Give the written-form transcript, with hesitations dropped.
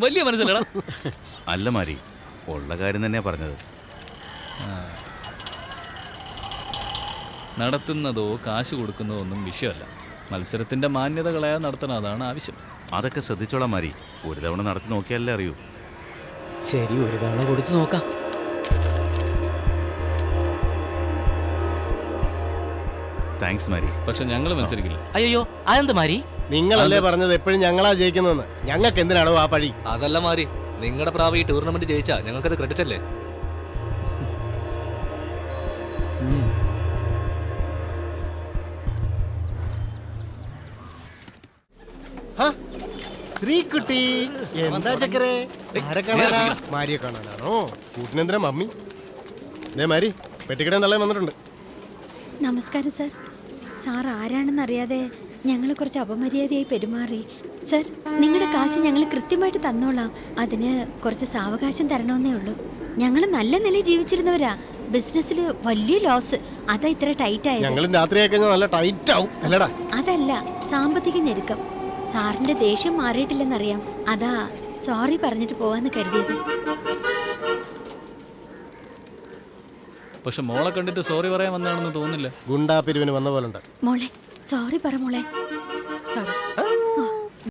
വലിയ മനസ്സിലടാ. അല്ല മാരി, ഉള്ള കാര്യം തന്നെയാ പറഞ്ഞത്. നടത്തുന്നതോ കാശ് കൊടുക്കുന്നതോ ഒന്നും വിഷയമല്ല. മത്സരത്തിന്റെ മാന്യത കളയാതെ നടത്തണം, അതാണ് ആവശ്യം. അതൊക്കെ ശ്രദ്ധിച്ചോളാം മാരി. ഒരു തവണ നടത്തി നോക്കിയാലേ അറിയൂ. ശരി, ഒരു തവണ കൊടുത്തു നോക്കാം. താങ്ക്സ് മാരി. പക്ഷെ ഞങ്ങൾ മത്സരിക്കില്ല. അയ്യോ, അതെന്ത് മാരി? നിങ്ങളല്ലേ പറഞ്ഞത് എപ്പോഴും ഞങ്ങളാ ജയിക്കുന്നതെന്ന്? ഞങ്ങൾക്ക് എന്തിനാണോ ആ പഴി? അതല്ല മാറി, നിങ്ങളുടെ പ്രാവ് ഈ ടൂർണമെന്റ് ജയിച്ചാ ഞങ്ങൾക്കത് ക്രെഡിറ്റ് അല്ലേ? ശ്രീകുട്ടി, എന്താ ചക്കരെ? ആരെ കാണാനാ? മാരിയെ കാണാനാണോ? കൂട്ടിനെന്തിനാ മമ്മി? ദേ മാരി, പെട്ടിക്കടയിൽ നല്ല വന്നിട്ടുണ്ട്. നമസ്കാരം സർ. സാർ ആരാണെന്ന് അറിയാതെ ഞങ്ങൾ കുറച്ച് അപമര്യാദയായി പെരുമാറി. സർ, നിങ്ങളുടെ കാശ് ഞങ്ങൾ കൃത്യമായിട്ട് തന്നോളാം. അതിന് കുറച്ച് സാവകാശം തരണമെന്നേ ഉള്ളൂ. ഞങ്ങൾ നല്ല നിലയിൽ ജീവിച്ചിരുന്നവരാ. ബിസിനസ്സിൽ വലിയ ലോസ്, അതാ ഇത്ര ടൈറ്റ് ആയത്. ഞങ്ങളും രാത്രിയായി കഴിഞ്ഞാൽ നല്ല ടൈറ്റ് ആവും അല്ലടാ? അതല്ല, സാമ്പത്തിക ഞെരുക്കം. സാറിന്റെ ദേഷ്യം മാറിയിട്ടില്ലെന്നറിയാം. അതാ സോറി പറഞ്ഞിട്ട് പോവാന്ന് കരുതിയത്. പക്ഷെ മോളെ കണ്ടിട്ട് സോറി പറയാൻ വന്നാണെന്ന് തോന്നില്ല. ഗുണ്ടാ പിരിവിന് വന്ന പോലെ ഉണ്ട്. മോളെ സോറി പറ മോളെ. സോറി.